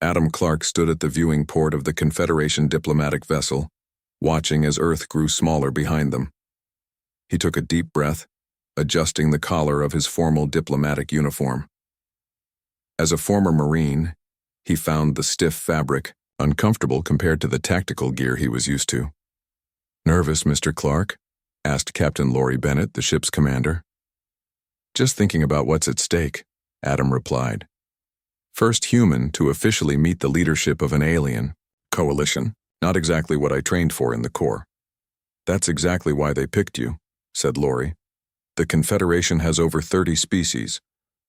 Adam Clark stood at the viewing port of the Confederation diplomatic vessel, watching as Earth grew smaller behind them. He took a deep breath, adjusting the collar of his formal diplomatic uniform. As a former Marine, he found the stiff fabric uncomfortable compared to the tactical gear he was used to. "Nervous, Mr. Clark?" asked Captain Laurie Bennett, the ship's commander. "Just thinking about what's at stake," Adam replied. "First human to officially meet the leadership of an alien coalition, not exactly what I trained for in the Corps." "That's exactly why they picked you," said Laurie. "The Confederation has over 30 species,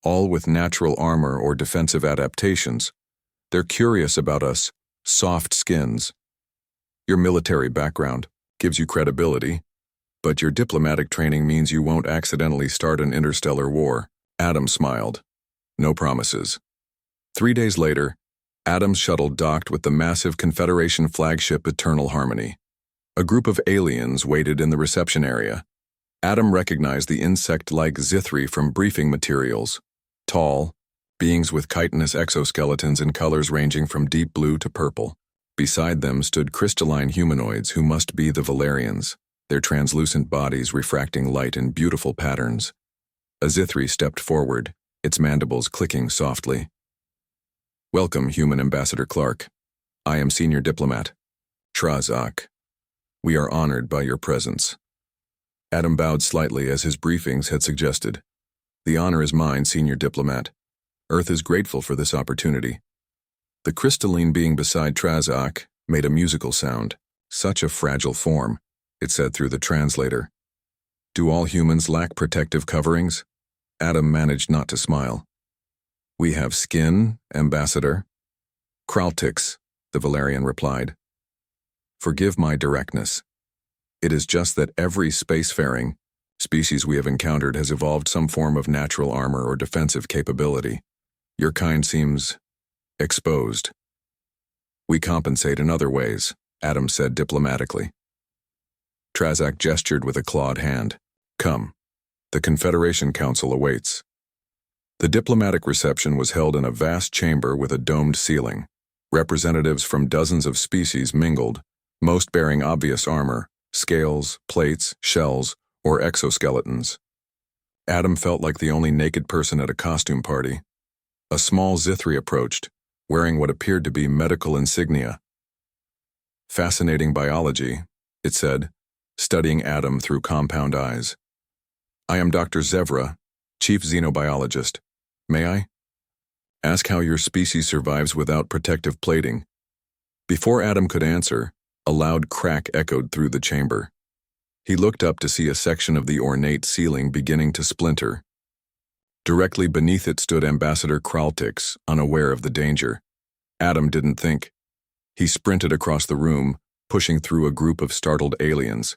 all with natural armor or defensive adaptations. They're curious about us, soft skins. Your military background gives you credibility, but your diplomatic training means you won't accidentally start an interstellar war." Adam smiled. No promises. 3 days later, Adam's shuttle docked with the massive Confederation flagship Eternal Harmony. A group of aliens waited in the reception area. Adam recognized the insect-like Zithri from briefing materials. Tall, beings with chitinous exoskeletons in colors ranging from deep blue to purple. Beside them stood crystalline humanoids who must be the Valerians, their translucent bodies refracting light in beautiful patterns. A Zithri stepped forward, its mandibles clicking softly. "Welcome, Human Ambassador Clark. I am Senior Diplomat Trazak. We are honored by your presence." Adam bowed slightly as his briefings had suggested. "The honor is mine, Senior Diplomat. Earth is grateful for this opportunity." The crystalline being beside Trazak made a musical sound. "Such a fragile form," it said through the translator. "Do all humans lack protective coverings?" Adam managed not to smile. "We have skin, Ambassador." "Kraltix," the Valerian replied. "Forgive my directness. It is just that every spacefaring species we have encountered has evolved some form of natural armor or defensive capability. Your kind seems exposed." "We compensate in other ways," Adam said diplomatically. Trazak gestured with a clawed hand. "Come. The Confederation Council awaits." The diplomatic reception was held in a vast chamber with a domed ceiling. Representatives from dozens of species mingled, most bearing obvious armor, scales, plates, shells, or exoskeletons. Adam felt like the only naked person at a costume party. A small Zithri approached, wearing what appeared to be medical insignia. "Fascinating biology," it said, studying Adam through compound eyes. "I am Dr. Zevra, Chief Xenobiologist. May I?" "Ask how your species survives without protective plating." Before Adam could answer, a loud crack echoed through the chamber. He looked up to see a section of the ornate ceiling beginning to splinter. Directly beneath it stood Ambassador Kraltix, unaware of the danger. Adam didn't think. He sprinted across the room, pushing through a group of startled aliens.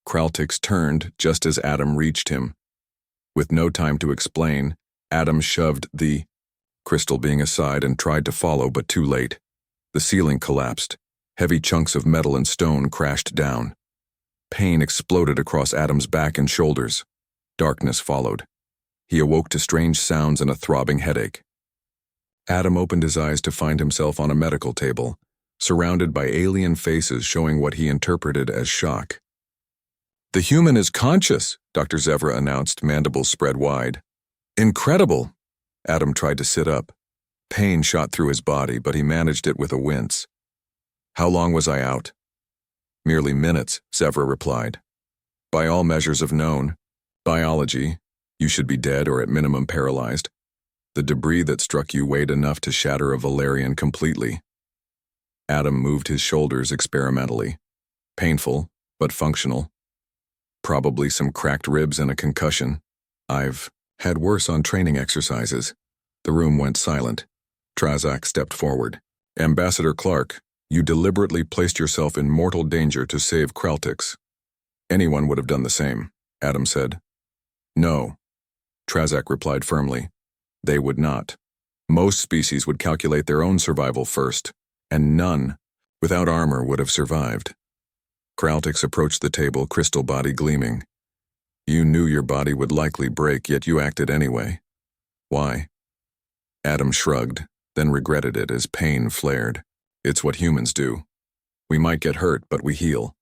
Kraltix turned just as Adam reached him. With no time to explain, Adam shoved the crystal being aside and tried to follow, but too late. The ceiling collapsed. Heavy chunks of metal and stone crashed down. Pain exploded across Adam's back and shoulders. Darkness followed. He awoke to strange sounds and a throbbing headache. Adam opened his eyes to find himself on a medical table, surrounded by alien faces showing what he interpreted as shock. "The human is conscious," Dr. Zevra announced, mandibles spread wide. "Incredible!" Adam tried to sit up. Pain shot through his body, but he managed it with a wince. "How long was I out?" "Merely minutes," Zevra replied. "By all measures of known biology, you should be dead or at minimum paralyzed. The debris that struck you weighed enough to shatter a Valerian completely." Adam moved his shoulders experimentally. Painful, but functional. Probably some cracked ribs and a concussion. "I've had worse on training exercises." The room went silent. Trazak stepped forward. "Ambassador Clark, you deliberately placed yourself in mortal danger to save Kraltix." "Anyone would have done the same," Adam said. "No," Trazak replied firmly. "They would not. Most species would calculate their own survival first, and none, without armor, would have survived." Kraltix approached the table, crystal body gleaming. "You knew your body would likely break, yet you acted anyway. Why?" Adam shrugged, then regretted it as pain flared. It's what humans do. We might get hurt, but we heal.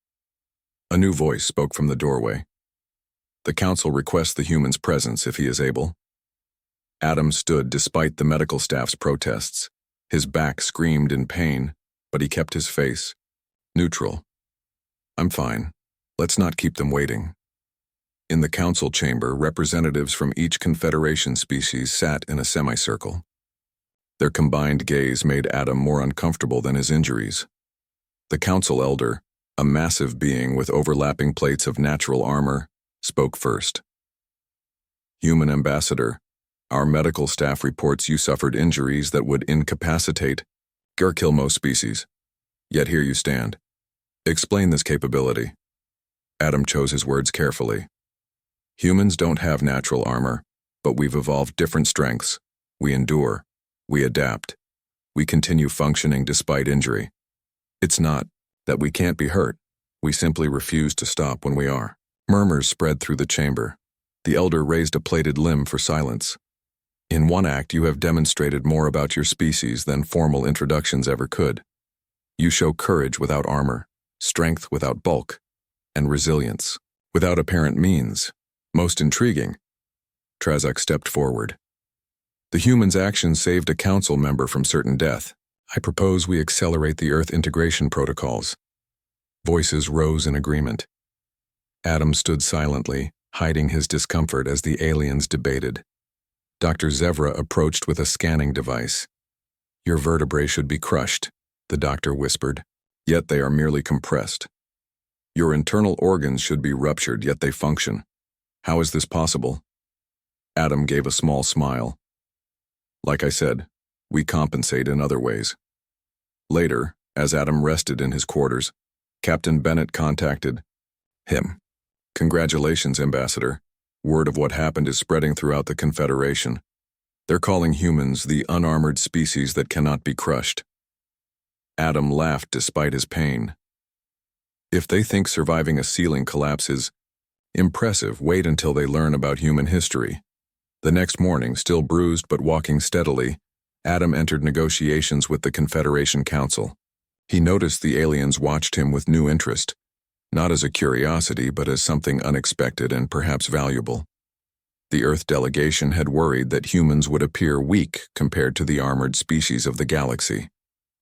A new voice spoke from the doorway. The council requests the human's presence if he is able. Adam stood despite the medical staff's protests. His back screamed in pain, but he kept his face neutral. I'm fine. Let's not keep them waiting. In the council chamber, representatives from each Confederation species sat in a semicircle. Their combined gaze made Adam more uncomfortable than his injuries. The council elder, a massive being with overlapping plates of natural armor, spoke first. Human ambassador, our medical staff reports you suffered injuries that would incapacitate or kill most species. Yet here you stand. Explain this capability. Adam chose his words carefully. Humans don't have natural armor, but we've evolved different strengths. We endure. We adapt. We continue functioning despite injury. It's not that we can't be hurt. We simply refuse to stop when we are. Murmurs spread through the chamber. The elder raised a plated limb for silence. In one act, you have demonstrated more about your species than formal introductions ever could. You show courage without armor, strength without bulk, and resilience without apparent means. Most intriguing. Trazak stepped forward. The human's action saved a council member from certain death. I propose we accelerate the Earth integration protocols. Voices rose in agreement. Adam stood silently, hiding his discomfort as the aliens debated. Dr. Zevra approached with a scanning device. Your vertebrae should be crushed, the doctor whispered, yet they are merely compressed. Your internal organs should be ruptured, yet they function. How is this possible? Adam gave a small smile. Like I said, we compensate in other ways. Later, as Adam rested in his quarters, Captain Bennett contacted him. Congratulations, Ambassador. Word of what happened is spreading throughout the Confederation. They're calling humans the unarmored species that cannot be crushed. Adam laughed despite his pain. If they think surviving a ceiling collapse is impressive, wait until they learn about human history. The next morning, still bruised but walking steadily, Adam entered negotiations with the Confederation Council. He noticed the aliens watched him with new interest, not as a curiosity but as something unexpected and perhaps valuable. The Earth delegation had worried that humans would appear weak compared to the armored species of the galaxy.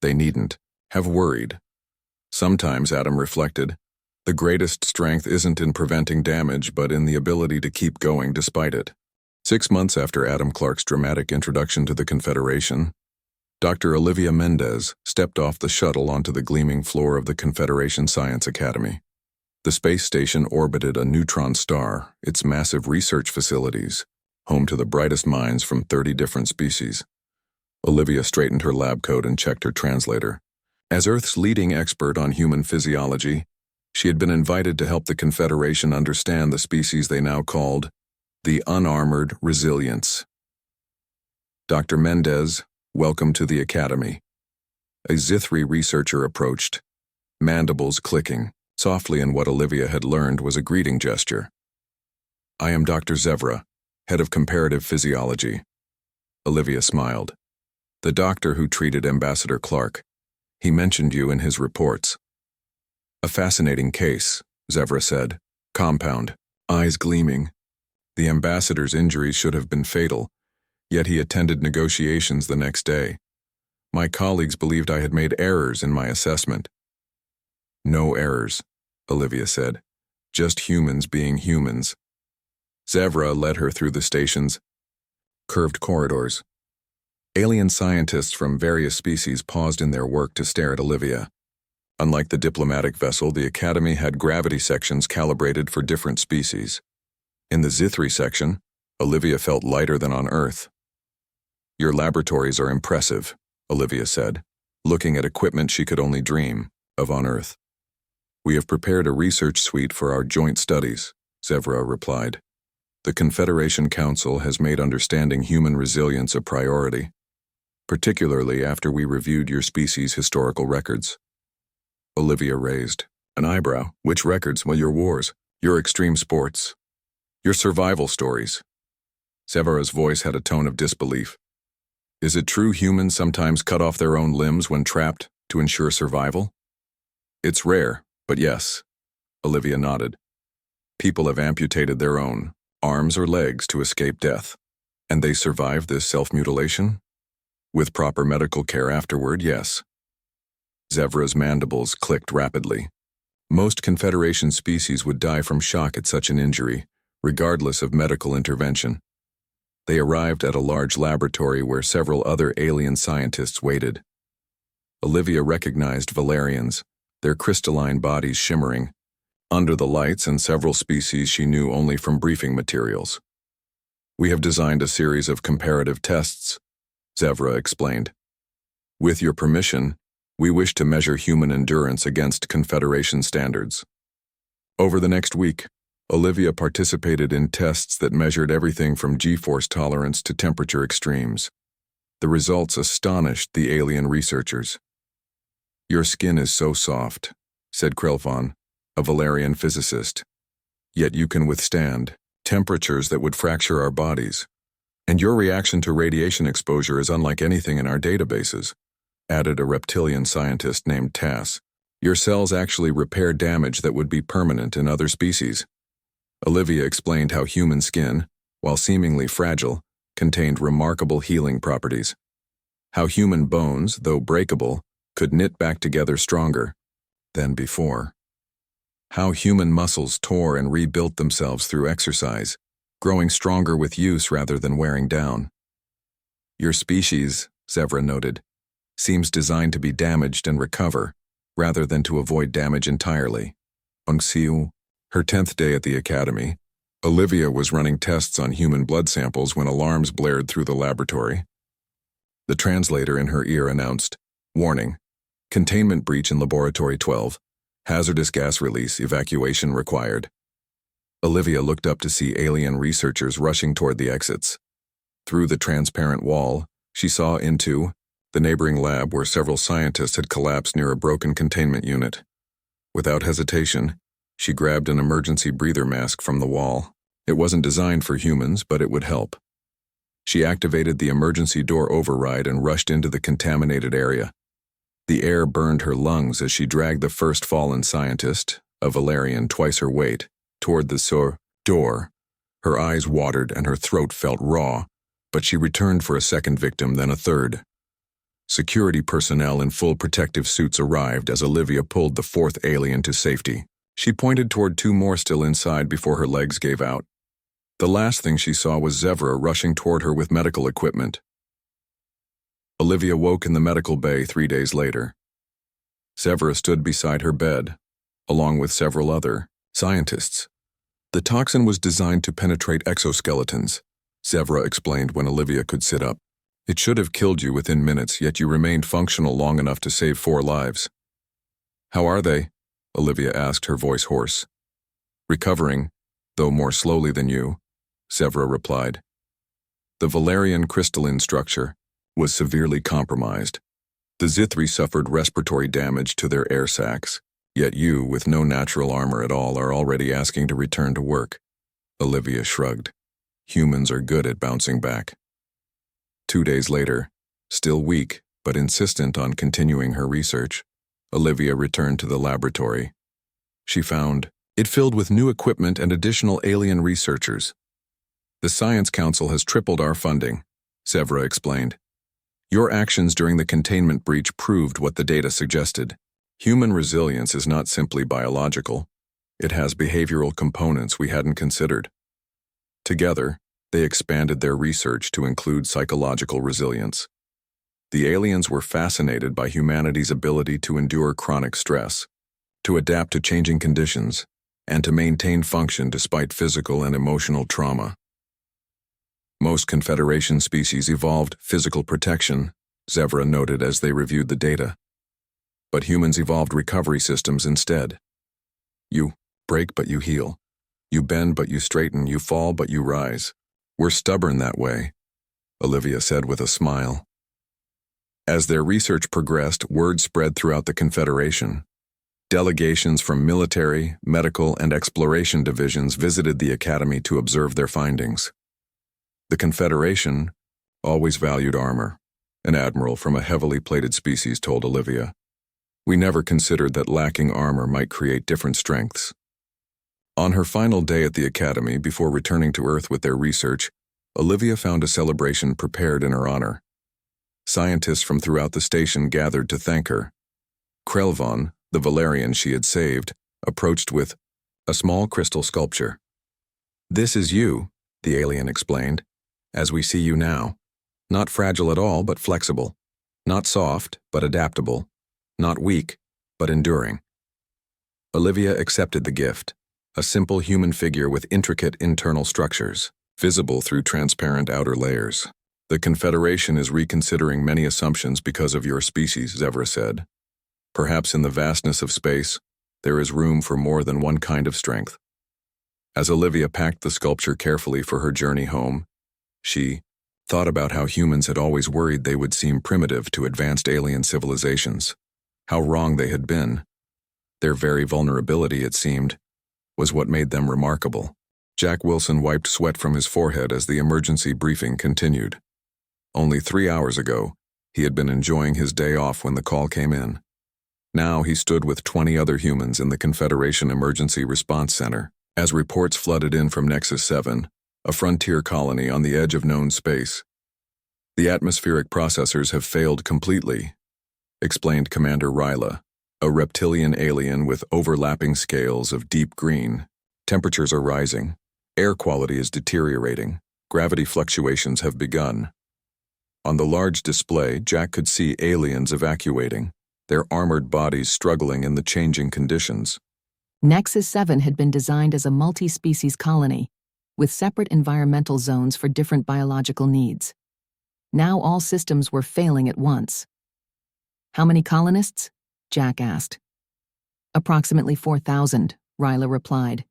They needn't have worried. Sometimes, Adam reflected, the greatest strength isn't in preventing damage but in the ability to keep going despite it. 6 months after Adam Clark's dramatic introduction to the Confederation, Dr. Olivia Mendez stepped off the shuttle onto the gleaming floor of the Confederation Science Academy. The space station orbited a neutron star, its massive research facilities, home to the brightest minds from 30 different species. Olivia straightened her lab coat and checked her translator. As Earth's leading expert on human physiology, she had been invited to help the Confederation understand the species they now called the unarmored resilience. Dr. Mendez, welcome to the Academy. A Zithri researcher approached, mandibles clicking. Softly, in what Olivia had learned was a greeting gesture. I am Dr. Zevra, head of comparative physiology. Olivia smiled. The doctor who treated Ambassador Clark. He mentioned you in his reports. A fascinating case, Zevra said. Compound, eyes gleaming. The ambassador's injuries should have been fatal, yet he attended negotiations the next day. My colleagues believed I had made errors in my assessment. No errors, Olivia said. Just humans being humans. Zevra led her through the station's curved corridors. Alien scientists from various species paused in their work to stare at Olivia. Unlike the diplomatic vessel, the Academy had gravity sections calibrated for different species. In the Zithri section, Olivia felt lighter than on Earth. Your laboratories are impressive, Olivia said, looking at equipment she could only dream of on Earth. We have prepared a research suite for our joint studies, Zevra replied. The Confederation Council has made understanding human resilience a priority, particularly after we reviewed your species' historical records. Olivia raised an eyebrow. Which records? Well, your wars, your extreme sports, your survival stories. Zevra's voice had a tone of disbelief. Is it true humans sometimes cut off their own limbs when trapped to ensure survival? It's rare, but yes, Olivia nodded. People have amputated their own arms or legs to escape death. And they survive this self-mutilation? With proper medical care afterward, yes. Zevra's mandibles clicked rapidly. Most Confederation species would die from shock at such an injury, regardless of medical intervention. They arrived at a large laboratory where several other alien scientists waited. Olivia recognized Valerians, their crystalline bodies shimmering, under the lights, and several species she knew only from briefing materials. We have designed a series of comparative tests, Zevra explained. With your permission, we wish to measure human endurance against Confederation standards. Over the next week, Olivia participated in tests that measured everything from G-force tolerance to temperature extremes. The results astonished the alien researchers. Your skin is so soft, said Krelfon, a Valerian physicist. Yet you can withstand temperatures that would fracture our bodies. And your reaction to radiation exposure is unlike anything in our databases, added a reptilian scientist named Tass. Your cells actually repair damage that would be permanent in other species. Olivia explained how human skin, while seemingly fragile, contained remarkable healing properties. How human bones, though breakable, could knit back together stronger than before. How human muscles tore and rebuilt themselves through exercise, growing stronger with use rather than wearing down. Your species, Zevra noted, seems designed to be damaged and recover, rather than to avoid damage entirely. Ongsiu, her 10th day at the academy, Olivia was running tests on human blood samples when alarms blared through the laboratory. The translator in her ear announced, "Warning, containment breach in Laboratory 12. Hazardous gas release, evacuation required." Olivia looked up to see alien researchers rushing toward the exits. Through the transparent wall, she saw into the neighboring lab where several scientists had collapsed near a broken containment unit. Without hesitation, she grabbed an emergency breather mask from the wall. It wasn't designed for humans, but it would help. She activated the emergency door override and rushed into the contaminated area. The air burned her lungs as she dragged the first fallen scientist, a Valerian twice her weight, toward the door. Her eyes watered and her throat felt raw, but she returned for a second victim, then a third. Security personnel in full protective suits arrived as Olivia pulled the fourth alien to safety. She pointed toward two more still inside before her legs gave out. The last thing she saw was Zevra rushing toward her with medical equipment. Olivia woke in the medical bay 3 days later. Zevra stood beside her bed, along with several other scientists. The toxin was designed to penetrate exoskeletons, Zevra explained when Olivia could sit up. It should have killed you within minutes, yet you remained functional long enough to save 4 lives. How are they? Olivia asked, her voice hoarse. Recovering, though more slowly than you, Zevra replied. The Valerian crystalline structure was severely compromised. The Zithri suffered respiratory damage to their air sacs, yet you, with no natural armor at all, are already asking to return to work. Olivia shrugged. Humans are good at bouncing back. 2 days later, still weak but insistent on continuing her research, Olivia returned to the laboratory. She found it filled with new equipment and additional alien researchers. The Science Council has tripled our funding, Zevra explained. Your actions during the containment breach proved what the data suggested. Human resilience is not simply biological. It has behavioral components we hadn't considered. Together, they expanded their research to include psychological resilience. The aliens were fascinated by humanity's ability to endure chronic stress, to adapt to changing conditions, and to maintain function despite physical and emotional trauma. Most Confederation species evolved physical protection, Zevra noted as they reviewed the data. But humans evolved recovery systems instead. You break but you heal. You bend but you straighten. You fall but you rise. We're stubborn that way, Olivia said with a smile. As their research progressed, word spread throughout the Confederation. Delegations from military, medical, and exploration divisions visited the Academy to observe their findings. The Confederation always valued armor, an admiral from a heavily plated species told Olivia. We never considered that lacking armor might create different strengths. On her final day at the academy before returning to Earth with their research, Olivia found a celebration prepared in her honor. Scientists from throughout the station gathered to thank her. Krelvon, the Valerian she had saved, approached with a small crystal sculpture. "This is you," the alien explained, "as we see you now. Not fragile at all, but flexible. Not soft, but adaptable. Not weak, but enduring." Olivia accepted the gift, a simple human figure with intricate internal structures, visible through transparent outer layers. "The Confederation is reconsidering many assumptions because of your species," Zevra said. "Perhaps in the vastness of space, there is room for more than one kind of strength." As Olivia packed the sculpture carefully for her journey home, she thought about how humans had always worried they would seem primitive to advanced alien civilizations. How wrong they had been. Their very vulnerability, it seemed, was what made them remarkable. Jack Wilson wiped sweat from his forehead as the emergency briefing continued. Only 3 hours ago, he had been enjoying his day off when the call came in. Now he stood with 20 other humans in the Confederation Emergency Response Center, as reports flooded in from Nexus 7, a frontier colony on the edge of known space. "The atmospheric processors have failed completely," explained Commander Ryla, a reptilian alien with overlapping scales of deep green. "Temperatures are rising. Air quality is deteriorating. Gravity fluctuations have begun." On the large display, Jack could see aliens evacuating, their armored bodies struggling in the changing conditions. Nexus 7 had been designed as a multi-species colony, with separate environmental zones for different biological needs. Now all systems were failing at once. "How many colonists?" Jack asked. "Approximately 4,000, Ryla replied.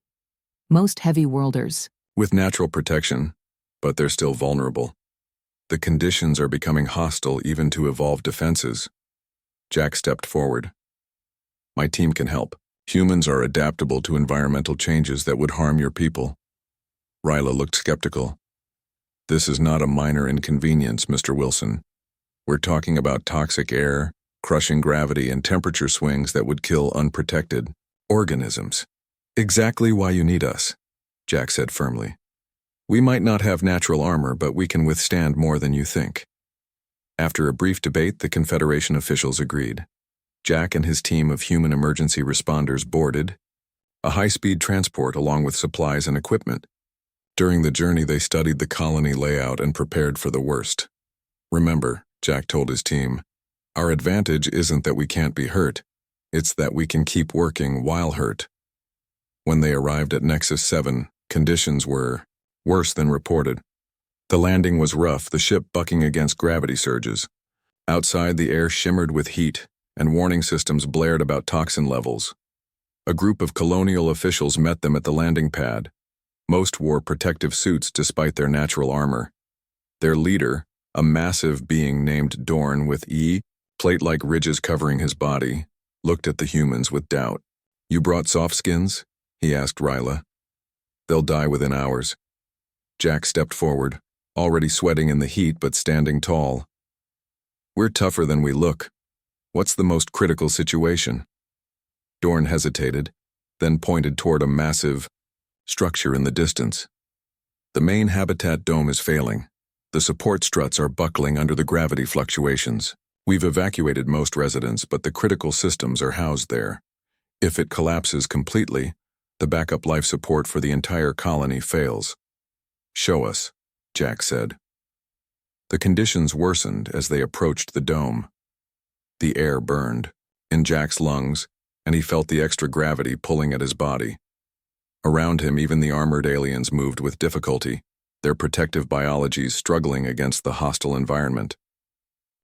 "Most heavy worlders." "With natural protection, but they're still vulnerable. The conditions are becoming hostile even to evolved defenses." Jack stepped forward. "My team can help. Humans are adaptable to environmental changes that would harm your people." Ryla looked skeptical. "This is not a minor inconvenience, Mr. Wilson. We're talking about toxic air, crushing gravity, and temperature swings that would kill unprotected organisms." "Exactly why you need us," Jack said firmly. "We might not have natural armor, but we can withstand more than you think." After a brief debate, the Confederation officials agreed. Jack and his team of human emergency responders boarded a high-speed transport along with supplies and equipment. During the journey, they studied the colony layout and prepared for the worst. "Remember," Jack told his team, "our advantage isn't that we can't be hurt. It's that we can keep working while hurt." When they arrived at Nexus 7, conditions were worse than reported. The landing was rough, the ship bucking against gravity surges. Outside, the air shimmered with heat, and warning systems blared about toxin levels. A group of colonial officials met them at the landing pad. Most wore protective suits despite their natural armor. Their leader, a massive being named Dorn with plate-like ridges covering his body, looked at the humans with doubt. "You brought soft skins?" he asked Ryla. "They'll die within hours." Jack stepped forward, already sweating in the heat but standing tall. "We're tougher than we look. What's the most critical situation?" Dorn hesitated, then pointed toward a massive structure in the distance. "The main habitat dome is failing. The support struts are buckling under the gravity fluctuations. We've evacuated most residents, but the critical systems are housed there. If it collapses completely, the backup life support for the entire colony fails." "Show us," Jack said. The conditions worsened as they approached the dome. The air burned in Jack's lungs, and he felt the extra gravity pulling at his body. Around him, even the armored aliens moved with difficulty, their protective biologies struggling against the hostile environment.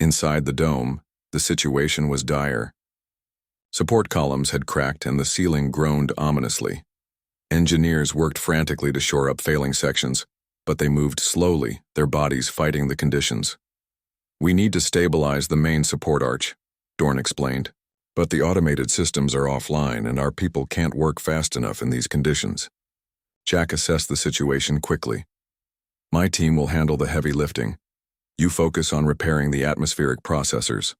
Inside the dome, the situation was dire. Support columns had cracked and the ceiling groaned ominously. Engineers worked frantically to shore up failing sections, but they moved slowly, their bodies fighting the conditions. "We need to stabilize the main support arch," Dorn explained. "But the automated systems are offline and our people can't work fast enough in these conditions." Jack assessed the situation quickly. "My team will handle the heavy lifting. You focus on repairing the atmospheric processors.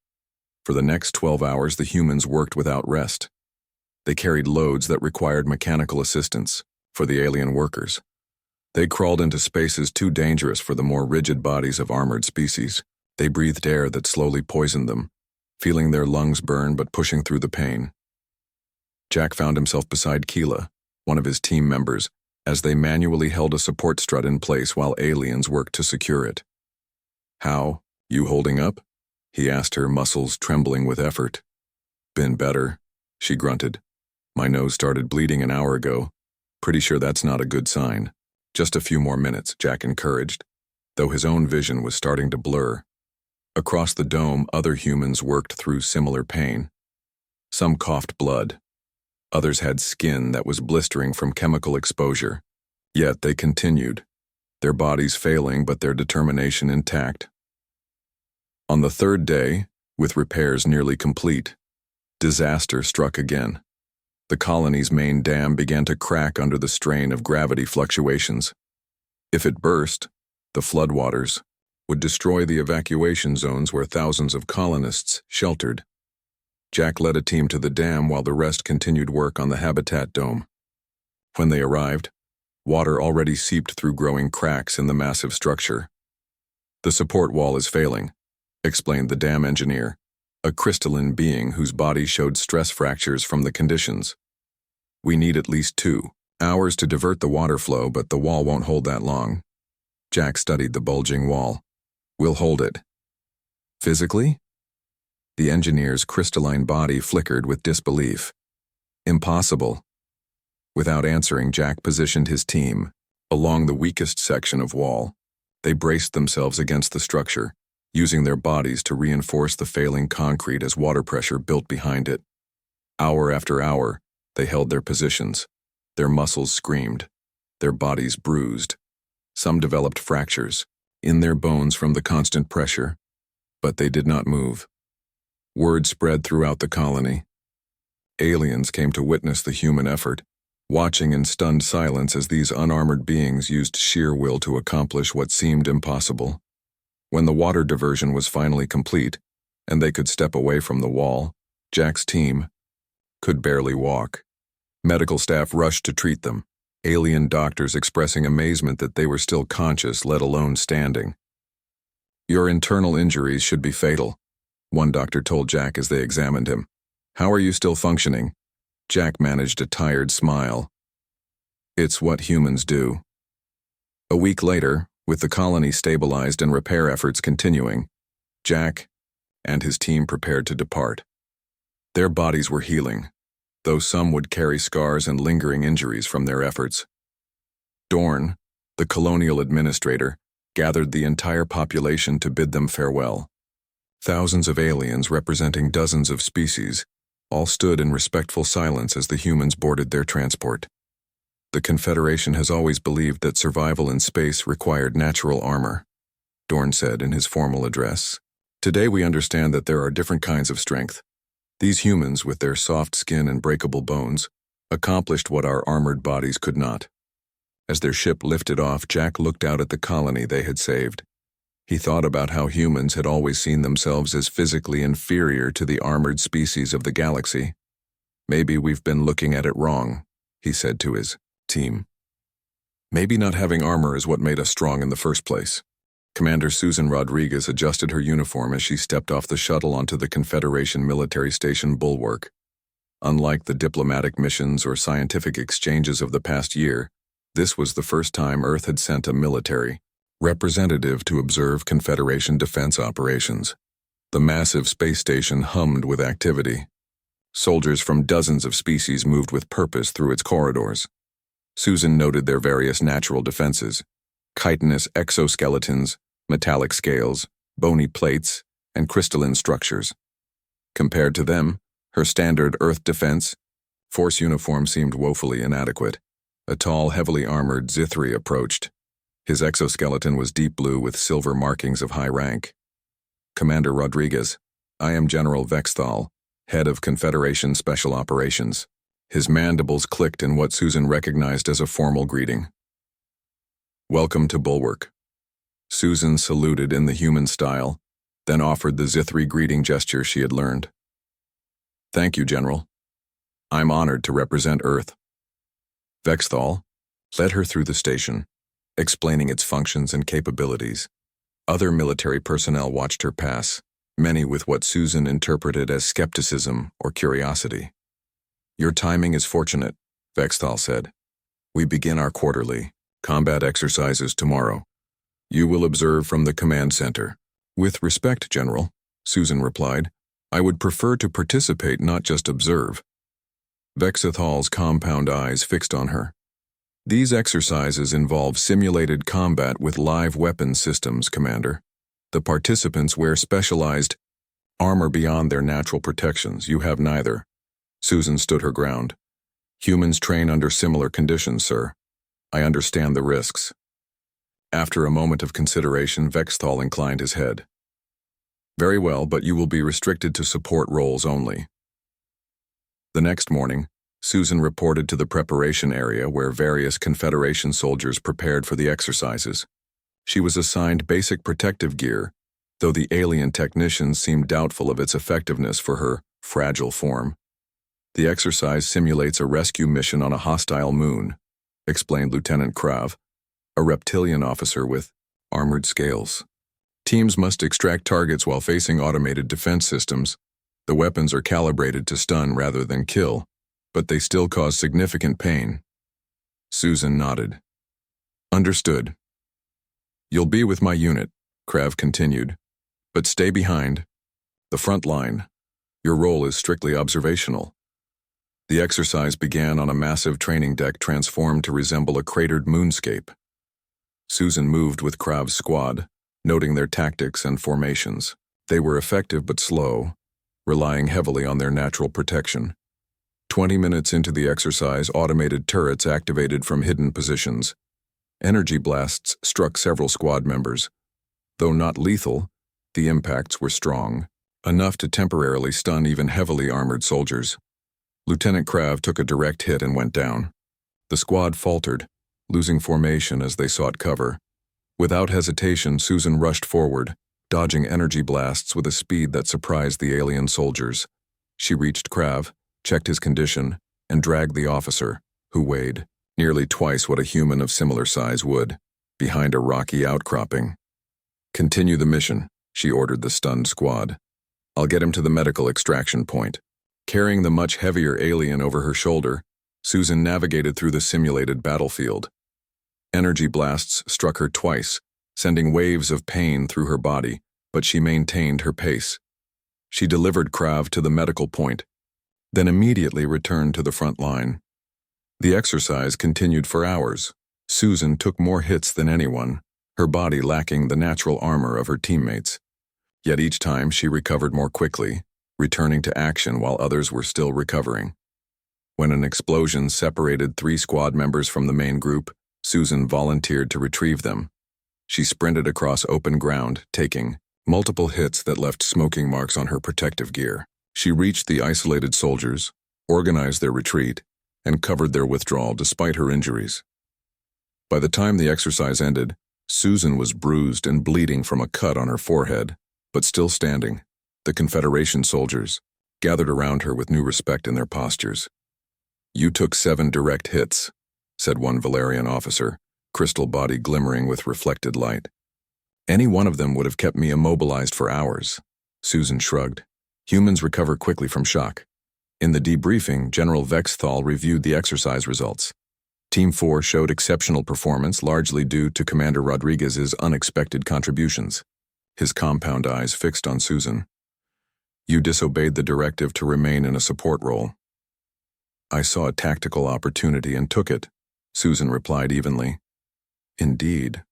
For the next 12 hours, the humans worked without rest. They carried loads that required mechanical assistance for the alien workers. They crawled into spaces too dangerous for the more rigid bodies of armored species. They breathed air that slowly poisoned them, feeling their lungs burn but pushing through the pain. Jack found himself beside Keela, one of his team members, as they manually held a support strut in place while aliens worked to secure it. "How? You holding up?" he asked her, muscles trembling with effort. "Been better," she grunted. "My nose started bleeding an hour ago. Pretty sure that's not a good sign." "Just a few more minutes," Jack encouraged, though his own vision was starting to blur. Across the dome, other humans worked through similar pain. Some coughed blood. Others had skin that was blistering from chemical exposure. Yet they continued, their bodies failing but their determination intact. On the third day, with repairs nearly complete, disaster struck again. The colony's main dam began to crack under the strain of gravity fluctuations. If it burst, the floodwaters would destroy the evacuation zones where thousands of colonists sheltered. Jack led a team to the dam while the rest continued work on the habitat dome. When they arrived, water already seeped through growing cracks in the massive structure. "The support wall is failing," explained the dam engineer, a crystalline being whose body showed stress fractures from the conditions. "We need at least 2 hours to divert the water flow, but the wall won't hold that long." Jack studied the bulging wall. "We'll hold it." "Physically?" The engineer's crystalline body flickered with disbelief. "Impossible." Without answering, Jack positioned his team along the weakest section of wall. They braced themselves against the structure, using their bodies to reinforce the failing concrete as water pressure built behind it. Hour after hour, they held their positions. Their muscles screamed, their bodies bruised. Some developed fractures in their bones from the constant pressure, but they did not move. Word spread throughout the colony. Aliens came to witness the human effort, watching in stunned silence as these unarmored beings used sheer will to accomplish what seemed impossible. When the water diversion was finally complete, and they could step away from the wall, Jack's team could barely walk. Medical staff rushed to treat them, alien doctors expressing amazement that they were still conscious, let alone standing. "Your internal injuries should be fatal," one doctor told Jack as they examined him. "How are you still functioning?" Jack managed a tired smile. "It's what humans do." A week later, with the colony stabilized and repair efforts continuing, Jack and his team prepared to depart. Their bodies were healing, though some would carry scars and lingering injuries from their efforts. Dorn, the colonial administrator, gathered the entire population to bid them farewell. Thousands of aliens representing dozens of species all stood in respectful silence as the humans boarded their transport. "The Confederation has always believed that survival in space required natural armor," Dorn said in his formal address. "Today we understand that there are different kinds of strength. These humans, with their soft skin and breakable bones, accomplished what our armored bodies could not." As their ship lifted off, Jack looked out at the colony they had saved. He thought about how humans had always seen themselves as physically inferior to the armored species of the galaxy. "Maybe we've been looking at it wrong," he said to his team. "Maybe not having armor is what made us strong in the first place." Commander Susan Rodriguez adjusted her uniform as she stepped off the shuttle onto the Confederation military station Bulwark. Unlike the diplomatic missions or scientific exchanges of the past year, this was the first time Earth had sent a military representative to observe Confederation defense operations. The massive space station hummed with activity. Soldiers from dozens of species moved with purpose through its corridors. Susan noted their various natural defenses: chitinous exoskeletons, metallic scales, bony plates, and crystalline structures. Compared to them, her standard Earth defense force uniform seemed woefully inadequate. A tall, heavily armored Zithri approached. His exoskeleton was deep blue with silver markings of high rank. "Commander Rodriguez, I am General Vexthal, head of Confederation Special Operations." His mandibles clicked in what Susan recognized as a formal greeting. "Welcome to Bulwark." Susan saluted in the human style, then offered the Zithri greeting gesture she had learned. "Thank you, General. I'm honored to represent Earth." Vexthal led her through the station, explaining its functions and capabilities. Other military personnel watched her pass, many with what Susan interpreted as skepticism or curiosity. "Your timing is fortunate," Vexthal said. "We begin our quarterly combat exercises tomorrow. You will observe from the command center." "With respect, General," Susan replied, "I would prefer to participate, not just observe." Vexthal's compound eyes fixed on her. "These exercises involve simulated combat with live weapon systems, Commander. The participants wear specialized armor beyond their natural protections. You have neither." Susan stood her ground. "Humans train under similar conditions, sir. I understand the risks." After a moment of consideration, Vexthal inclined his head. "Very well, but you will be restricted to support roles only." The next morning, Susan reported to the preparation area where various Confederation soldiers prepared for the exercises. She was assigned basic protective gear, though the alien technicians seemed doubtful of its effectiveness for her fragile form. "The exercise simulates a rescue mission on a hostile moon," explained Lieutenant Krav, a reptilian officer with armored scales. "Teams must extract targets while facing automated defense systems. The weapons are calibrated to stun rather than kill, but they still cause significant pain." Susan nodded. "Understood. You'll be with my unit," Krav continued, "but stay behind the front line. Your role is strictly observational." The exercise began on a massive training deck transformed to resemble a cratered moonscape. Susan moved with Krav's squad, noting their tactics and formations. They were effective but slow, relying heavily on their natural protection. 20 minutes into the exercise, automated turrets activated from hidden positions. Energy blasts struck several squad members. Though not lethal, the impacts were strong, enough to temporarily stun even heavily armored soldiers. Lieutenant Krav took a direct hit and went down. The squad faltered, losing formation as they sought cover. Without hesitation, Susan rushed forward, dodging energy blasts with a speed that surprised the alien soldiers. She reached Krav, checked his condition, and dragged the officer, who weighed nearly twice what a human of similar size would, behind a rocky outcropping. "Continue the mission," she ordered the stunned squad. "I'll get him to the medical extraction point." Carrying the much heavier alien over her shoulder, Susan navigated through the simulated battlefield. Energy blasts struck her twice, sending waves of pain through her body, but she maintained her pace. She delivered Krav to the medical point, then immediately returned to the front line. The exercise continued for hours. Susan took more hits than anyone, her body lacking the natural armor of her teammates. Yet each time she recovered more quickly, returning to action while others were still recovering. When an explosion separated 3 squad members from the main group, Susan volunteered to retrieve them. She sprinted across open ground, taking multiple hits that left smoking marks on her protective gear. She reached the isolated soldiers, organized their retreat, and covered their withdrawal despite her injuries. By the time the exercise ended, Susan was bruised and bleeding from a cut on her forehead, but still standing. The Confederation soldiers gathered around her with new respect in their postures. "You took 7 direct hits," said one Valerian officer, crystal body glimmering with reflected light. "Any one of them would have kept me immobilized for hours." Susan shrugged. "Humans recover quickly from shock." In the debriefing, General Vexthal reviewed the exercise results. Team 4 showed exceptional performance, largely due to Commander Rodriguez's unexpected contributions. His compound eyes fixed on Susan. "You disobeyed the directive to remain in a support role." "I saw a tactical opportunity and took it," Susan replied evenly. "Indeed."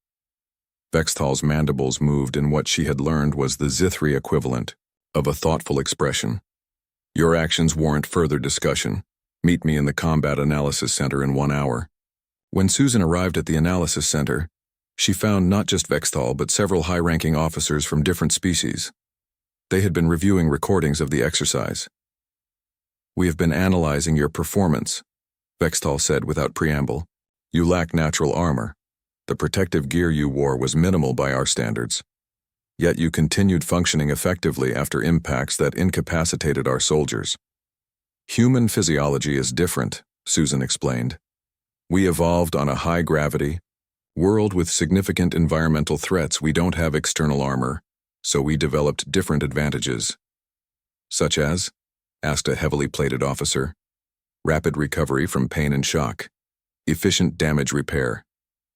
Vexthal's mandibles moved in what she had learned was the Zithri equivalent of a thoughtful expression. "Your actions warrant further discussion. Meet me in the Combat Analysis Center in 1 hour." When Susan arrived at the Analysis Center, she found not just Vexthal but several high-ranking officers from different species. They had been reviewing recordings of the exercise. "We have been analyzing your performance," Vexthal said without preamble. "You lack natural armor. The protective gear you wore was minimal by our standards. Yet you continued functioning effectively after impacts that incapacitated our soldiers. Human physiology is different, Susan explained. We evolved on a high-gravity world with significant environmental threats. We don't have external armor, so we developed different advantages. Such as? Asked a heavily plated officer. Rapid recovery from pain and shock. Efficient damage repair.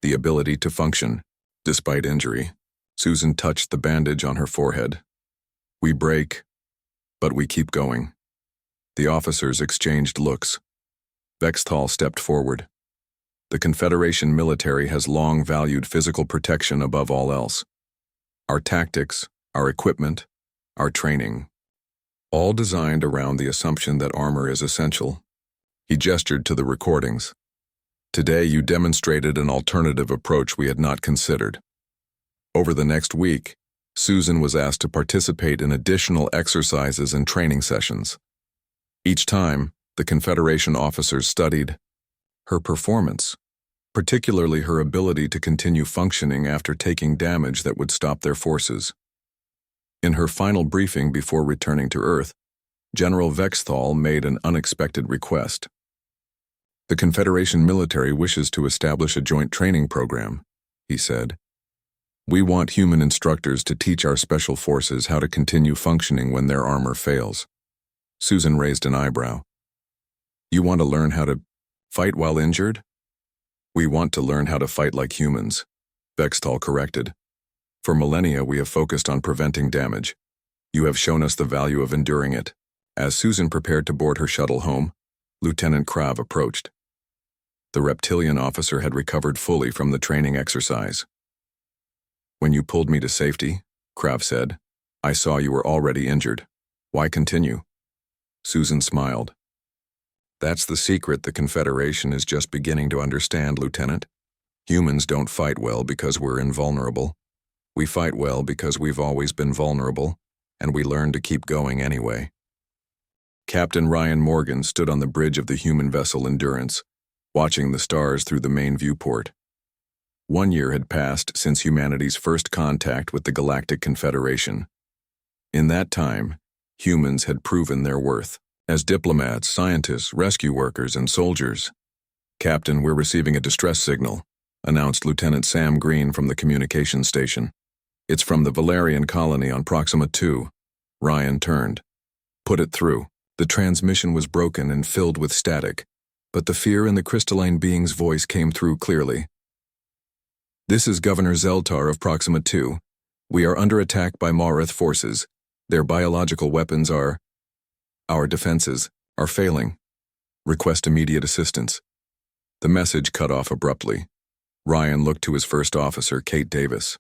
The ability to function, despite injury. Susan touched the bandage on her forehead. We break, but we keep going. The officers exchanged looks. Vexthal stepped forward. The Confederation military has long valued physical protection above all else. Our tactics, our equipment, our training, all designed around the assumption that armor is essential. He gestured to the recordings. Today you demonstrated an alternative approach we had not considered. Over the next week, Susan was asked to participate in additional exercises and training sessions. Each time, the Confederation officers studied her performance, particularly her ability to continue functioning after taking damage that would stop their forces. In her final briefing before returning to Earth, General Vexthal made an unexpected request. The Confederation military wishes to establish a joint training program, he said. We want human instructors to teach our special forces how to continue functioning when their armor fails. Susan raised an eyebrow. You want to learn how to fight while injured? We want to learn how to fight like humans, Vexthal corrected. For millennia we have focused on preventing damage. You have shown us the value of enduring it. As Susan prepared to board her shuttle home, Lieutenant Krav approached. The reptilian officer had recovered fully from the training exercise. When you pulled me to safety, Krav said, I saw you were already injured. Why continue? Susan smiled. That's the secret the Confederation is just beginning to understand, Lieutenant. Humans don't fight well because we're invulnerable. We fight well because we've always been vulnerable, and we learn to keep going anyway. Captain Ryan Morgan stood on the bridge of the human vessel Endurance, watching the stars through the main viewport. 1 year had passed since humanity's first contact with the Galactic Confederation. In that time, humans had proven their worth as diplomats, scientists, rescue workers, and soldiers. Captain, we're receiving a distress signal, announced Lieutenant Sam Green from the communications station. It's from the Valerian colony on Proxima 2. Ryan turned. Put it through. The transmission was broken and filled with static, but the fear in the crystalline being's voice came through clearly. This is Governor Zeltar of Proxima 2. We are under attack by Marath forces. Their biological weapons are... Our defenses are failing. Request immediate assistance. The message cut off abruptly. Ryan looked to his first officer, Kate Davis.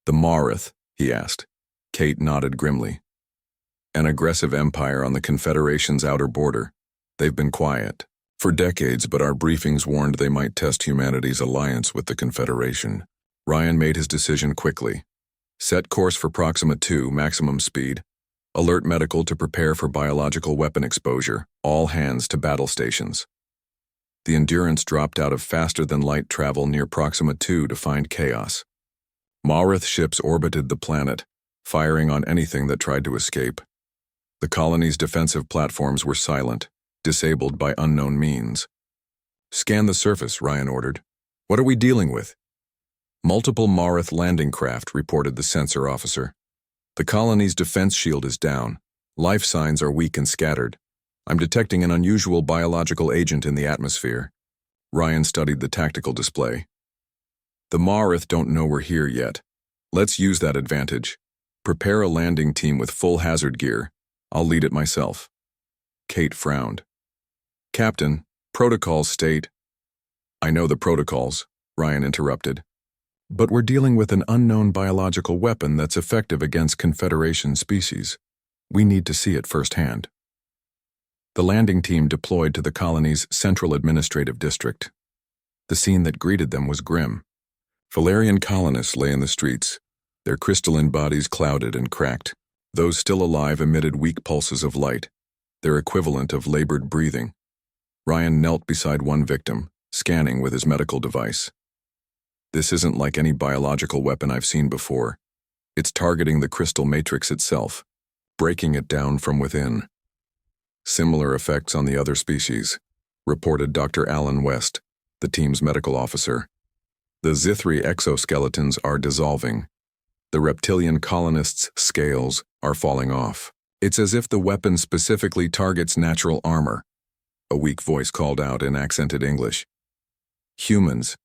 The Marath, he asked. Kate nodded grimly. An aggressive empire on the Confederation's outer border. They've been quiet for decades, but our briefings warned they might test humanity's alliance with the Confederation. Ryan made his decision quickly. Set course for Proxima 2, maximum speed. Alert medical to prepare for biological weapon exposure. All hands to battle stations. The Endurance dropped out of faster-than-light travel near Proxima 2 to find chaos. Marath ships orbited the planet, firing on anything that tried to escape. The colony's defensive platforms were silent, disabled by unknown means. Scan the surface, Ryan ordered. What are we dealing with? Multiple Marath landing craft, reported the sensor officer. The colony's defense shield is down. Life signs are weak and scattered. I'm detecting an unusual biological agent in the atmosphere. Ryan studied the tactical display. The Marath don't know we're here yet. Let's use that advantage. Prepare a landing team with full hazard gear. I'll lead it myself. Kate frowned. Captain, protocols state... I know the protocols, Ryan interrupted. But we're dealing with an unknown biological weapon that's effective against Confederation species. We need to see it firsthand. The landing team deployed to the colony's central administrative district. The scene that greeted them was grim. Valerian colonists lay in the streets, their crystalline bodies clouded and cracked. Those still alive emitted weak pulses of light, their equivalent of labored breathing. Ryan knelt beside one victim, scanning with his medical device. This isn't like any biological weapon I've seen before. It's targeting the crystal matrix itself, breaking it down from within. Similar effects on the other species, reported Dr. Alan West, the team's medical officer. The Zithri exoskeletons are dissolving. The reptilian colonists' scales are falling off. It's as if the weapon specifically targets natural armor, a weak voice called out in accented English. Humans,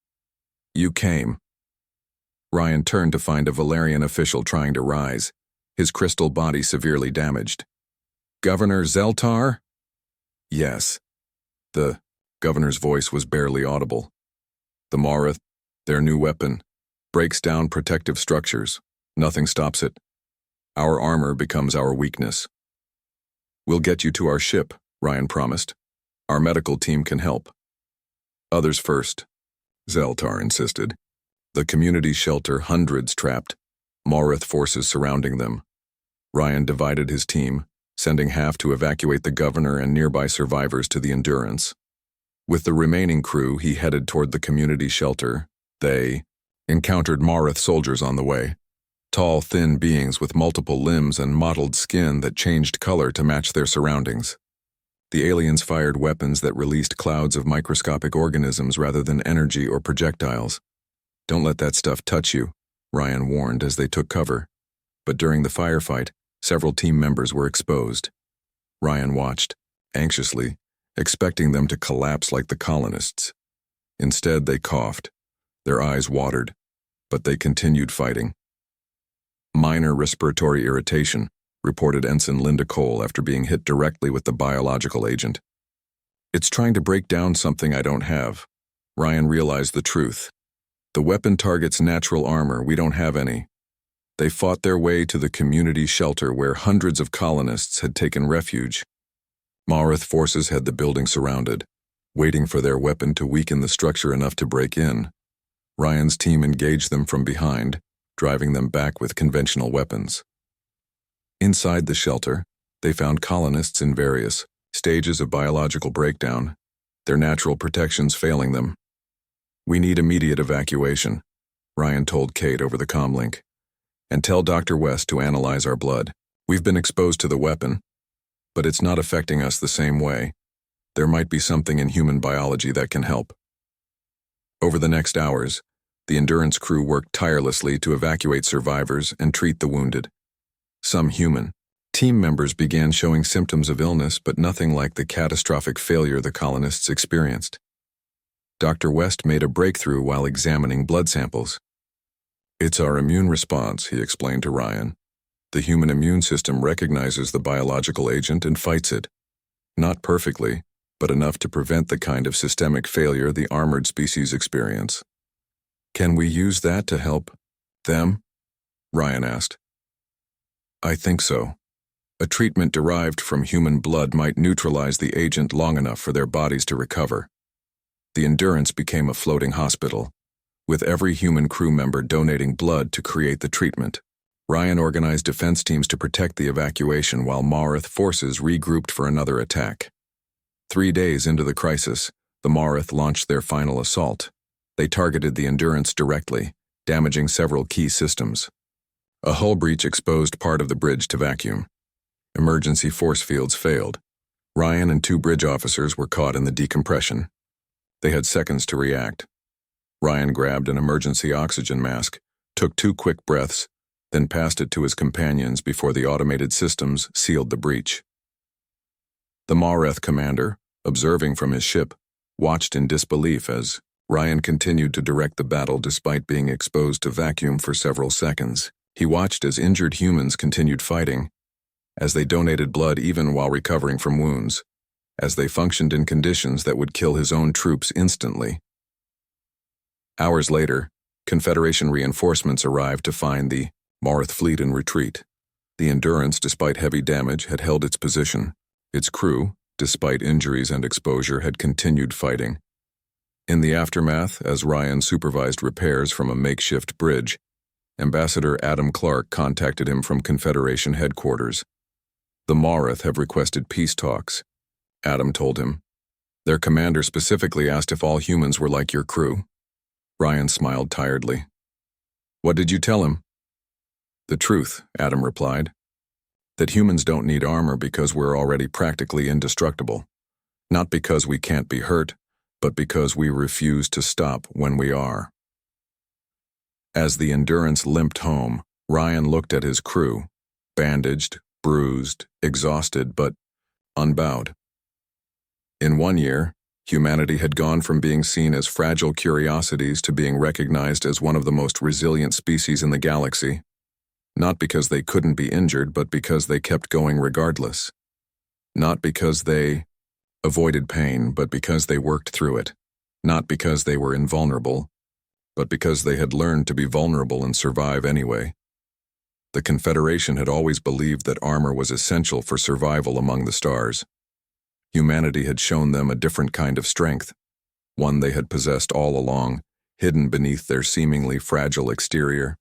you came. Ryan turned to find a Valerian official trying to rise, his crystal body severely damaged. Governor Zeltar? Yes. The governor's voice was barely audible. The Marath, their new weapon, breaks down protective structures. Nothing stops it. Our armor becomes our weakness. We'll get you to our ship, Ryan promised. Our medical team can help. Others first, Zeltar insisted. The community shelter, hundreds trapped, Marath forces surrounding them. Ryan divided his team, sending half to evacuate the governor and nearby survivors to the Endurance. With the remaining crew, he headed toward the community shelter. They encountered Marath soldiers on the way, tall, thin beings with multiple limbs and mottled skin that changed color to match their surroundings. The aliens fired weapons that released clouds of microscopic organisms rather than energy or projectiles. Don't let that stuff touch you, Ryan warned as they took cover. But during the firefight, several team members were exposed. Ryan watched, anxiously, expecting them to collapse like the colonists. Instead, they coughed. Their eyes watered, but they continued fighting. Minor respiratory irritation, reported Ensign Linda Cole after being hit directly with the biological agent. It's trying to break down something I don't have. Ryan realized the truth. The weapon targets natural armor. We don't have any. They fought their way to the community shelter where hundreds of colonists had taken refuge. Marath forces had the building surrounded, waiting for their weapon to weaken the structure enough to break in. Ryan's team engaged them from behind, driving them back with conventional weapons. Inside the shelter, they found colonists in various stages of biological breakdown, their natural protections failing them. We need immediate evacuation, Ryan told Kate over the comlink. And tell Dr. West to analyze our blood. We've been exposed to the weapon, but it's not affecting us the same way. There might be something in human biology that can help. Over the next hours, the Endurance crew worked tirelessly to evacuate survivors and treat the wounded. Some human team members began showing symptoms of illness, but nothing like the catastrophic failure the colonists experienced. Dr. West made a breakthrough while examining blood samples. It's our immune response, he explained to Ryan. The human immune system recognizes the biological agent and fights it. Not perfectly, but enough to prevent the kind of systemic failure the armored species experience. Can we use that to help them? Ryan asked. I think so. A treatment derived from human blood might neutralize the agent long enough for their bodies to recover. The Endurance became a floating hospital, with every human crew member donating blood to create the treatment. Ryan organized defense teams to protect the evacuation while Marath forces regrouped for another attack. 3 days into the crisis, the Marath launched their final assault. They targeted the Endurance directly, damaging several key systems. A hull breach exposed part of the bridge to vacuum. Emergency force fields failed. Ryan and 2 bridge officers were caught in the decompression. They had seconds to react. Ryan grabbed an emergency oxygen mask, took 2 quick breaths, then passed it to his companions before the automated systems sealed the breach. The Marath commander, observing from his ship, watched in disbelief as Ryan continued to direct the battle despite being exposed to vacuum for several seconds. He watched as injured humans continued fighting, as they donated blood even while recovering from wounds, as they functioned in conditions that would kill his own troops instantly. Hours later, Confederation reinforcements arrived to find the Marath fleet in retreat. The Endurance, despite heavy damage, had held its position. Its crew, despite injuries and exposure, had continued fighting. In the aftermath, as Ryan supervised repairs from a makeshift bridge, Ambassador Adam Clark contacted him from Confederation headquarters. The Marath have requested peace talks, Adam told him. Their commander specifically asked if all humans were like your crew. Ryan smiled tiredly. What did you tell him? The truth, Adam replied. That humans don't need armor because we're already practically indestructible. Not because we can't be hurt, but because we refuse to stop when we are. As the Endurance limped home, Ryan looked at his crew, bandaged, bruised, exhausted, but unbowed. In 1 year, humanity had gone from being seen as fragile curiosities to being recognized as one of the most resilient species in the galaxy. Not because they couldn't be injured, but because they kept going regardless. Not because they avoided pain, but because they worked through it. Not because they were invulnerable, but because they had learned to be vulnerable and survive anyway. The Confederation had always believed that armor was essential for survival among the stars. Humanity had shown them a different kind of strength, one they had possessed all along, hidden beneath their seemingly fragile exterior.